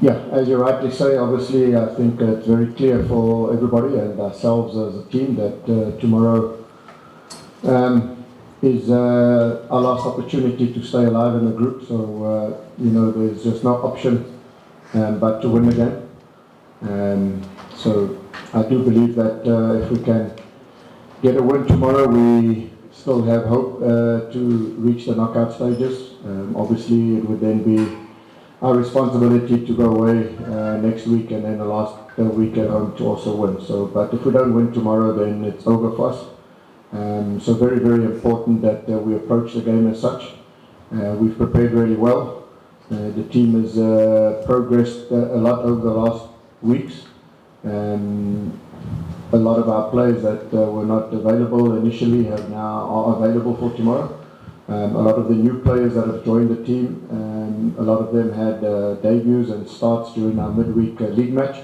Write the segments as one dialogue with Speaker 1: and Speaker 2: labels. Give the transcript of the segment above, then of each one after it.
Speaker 1: Yeah, as you rightly say, obviously I think it's very clear for everybody and ourselves as a team that tomorrow is our last opportunity to stay alive in the group. So, there's just no option but to win the game. So I do believe that if we can get a win tomorrow, we still have hope to reach the knockout stages. Obviously, it would then be our responsibility to go away next week and then the last week at home to also win. So, but if we don't win tomorrow, then it's over for us. So very, very important that we approach the game as such. We've prepared really well. The team has progressed a lot over the last weeks. A lot of our players that were not available initially are available for tomorrow. A lot of the new players that have joined the team, a lot of them had debuts and starts during our midweek league match.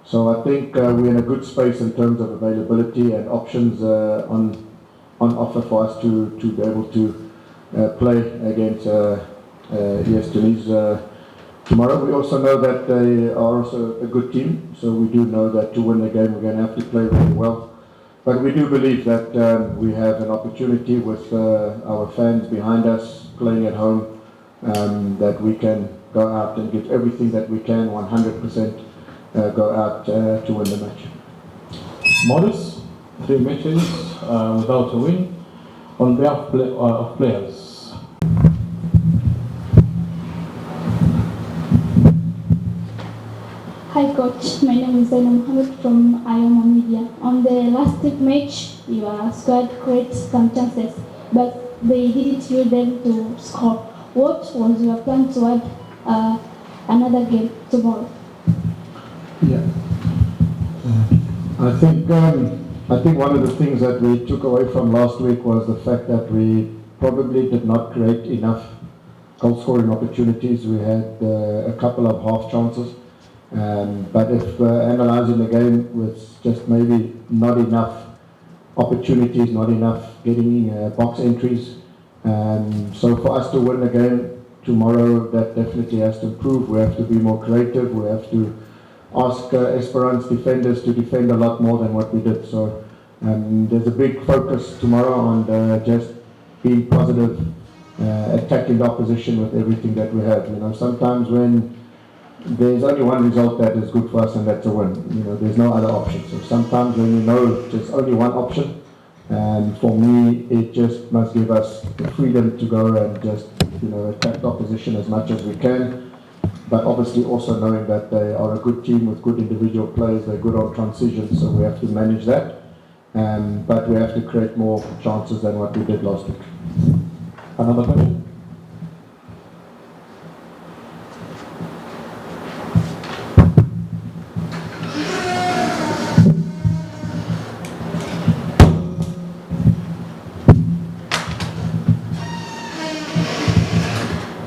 Speaker 1: So I think we're in a good space in terms of availability and options on offer for us to be able to play against Tunis tomorrow. We also know that they are also a good team, so we do know that to win the game we're going to have to play really well. But we do believe that we have an opportunity with our fans behind us playing at home, that we can go out and give everything that we can, 100% go out to win the match.
Speaker 2: Modest, 3 matches without a win on behalf of players.
Speaker 3: Hi coach, my name is Zaina Mohammed from Ayoma Media. On the last week match, your squad created some chances, but they didn't use them to score. What was your plan toward another game tomorrow?
Speaker 1: Yeah, I think one of the things that we took away from last week was the fact that we probably did not create enough goal-scoring opportunities. We had a couple of half chances. But if analysing the game with just maybe not enough opportunities, not enough getting box entries. So for us to win the game tomorrow, that definitely has to improve. We have to be more creative. We have to ask Esperance defenders to defend a lot more than what we did. So there's a big focus tomorrow on just being positive, attacking the opposition with everything that we have. Sometimes when there's only one result that is good for us, and that's a win. There's no other option. So sometimes when there's only one option, and for me, it just must give us the freedom to go and just attack the opposition as much as we can. But obviously also knowing that they are a good team with good individual players, they're good on transition, so we have to manage that. But we have to create more chances than what we did last week.
Speaker 2: Another question?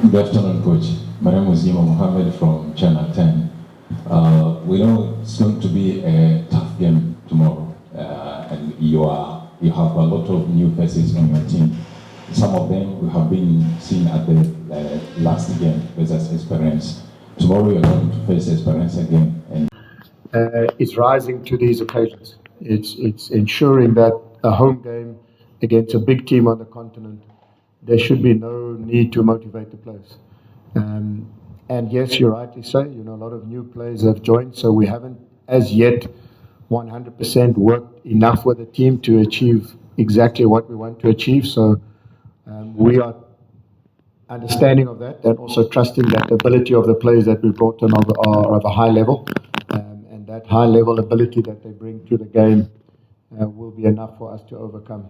Speaker 4: Good afternoon, Coach. My name is Simba Mohammed from Channel 10. We know it's going to be a tough game tomorrow, and you have a lot of new faces on your team. Some of them we have been seen at the last game versus Esperance. Tomorrow you're going to face Esperance again. And
Speaker 1: it's rising to these occasions. It's ensuring that a home game against a big team on the continent, there should be no need to motivate the players. And yes, you rightly say, a lot of new players have joined, so we haven't as yet 100% worked enough with the team to achieve exactly what we want to achieve. So we are understanding of that and also trusting that the ability of the players that we brought in are of a high level, and that high level ability that they bring to the game will be enough for us to overcome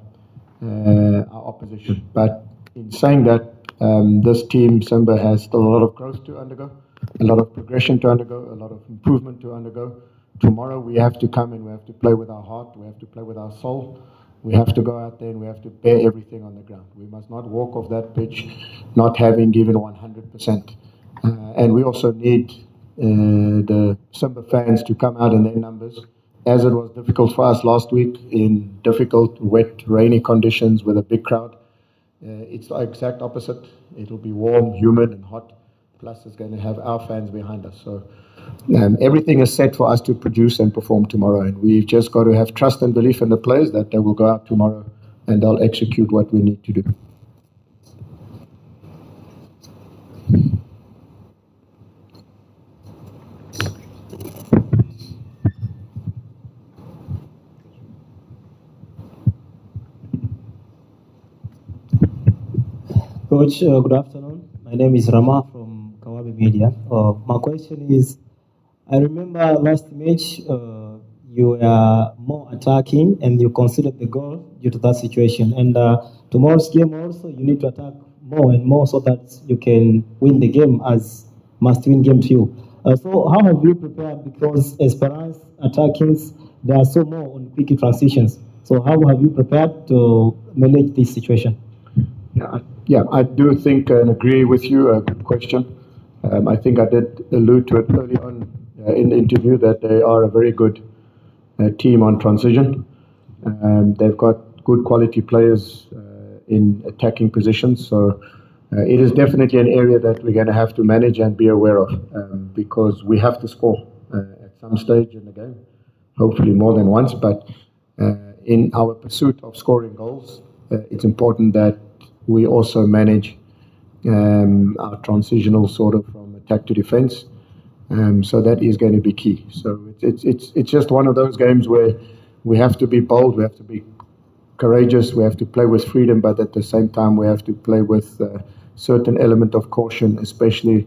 Speaker 1: our opposition. But in saying that, this team, Simba, has still a lot of growth to undergo, a lot of progression to undergo, a lot of improvement to undergo. Tomorrow we have to come and we have to play with our heart, we have to play with our soul. We have to go out there and we have to bear everything on the ground. We must not walk off that pitch not having given 100%. And we also need the Simba fans to come out in their numbers, as it was difficult for us last week in difficult, wet, rainy conditions with a big crowd. It's the exact opposite. It'll be warm, humid, and hot. plus is going to have our fans behind us. So everything is set for us to produce and perform tomorrow, and we've just got to have trust and belief in the players that they will go out tomorrow and they'll execute what we need to do.
Speaker 5: Coach, good afternoon. My name is Rama from Kawabe Media. My question is, I remember last match you were more attacking and you conceded the goal due to that situation. And tomorrow's game also, you need to attack more and more so that you can win the game as must-win game to you. So how have you prepared? Because Esperance attackings, they are so more on quick transitions. So how have you prepared to manage this situation?
Speaker 1: Yeah, I do think and agree with you. A good question. I think I did allude to it early on in the interview that they are a very good team on transition. They've got good quality players in attacking positions. So it is definitely an area that we're going to have to manage and be aware of because we have to score at some stage in the game, hopefully more than once. But in our pursuit of scoring goals, it's important that we also manage our transitional sort of from attack to defense. So that is going to be key. So it's just one of those games where we have to be bold, we have to be courageous, we have to play with freedom, but at the same time we have to play with a certain element of caution, especially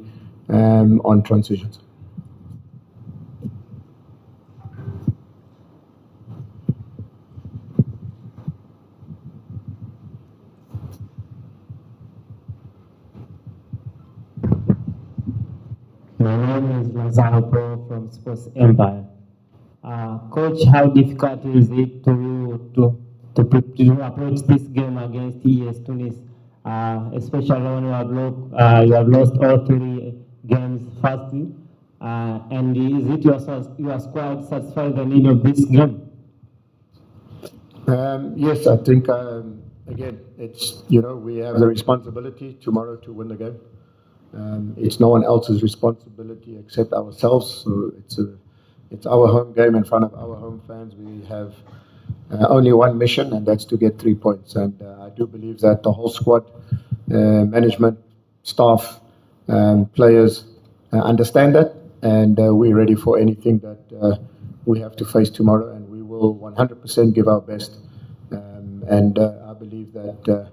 Speaker 1: on transitions.
Speaker 5: My name is Lazaro Pro from Sports Empire. Coach, how difficult is it to approach this game against ES Tunis, especially when you have lost all 3 games firstly, and is it your squad satisfied the need of this game?
Speaker 1: Yes, I think again it's we have the responsibility tomorrow to win the game. It's no one else's responsibility except ourselves. So it's our home game in front of our home fans. We have only one mission, and that's to get 3 points. And I do believe that the whole squad, management, staff, players understand that, and we're ready for anything that we have to face tomorrow. And we will 100% give our best. And I believe that.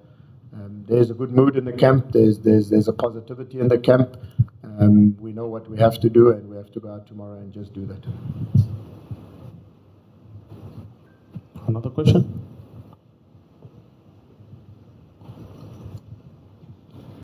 Speaker 1: There's a good mood in the camp. There's a positivity in the camp. We know what we have to do, and we have to go out tomorrow and just do that.
Speaker 2: Another question?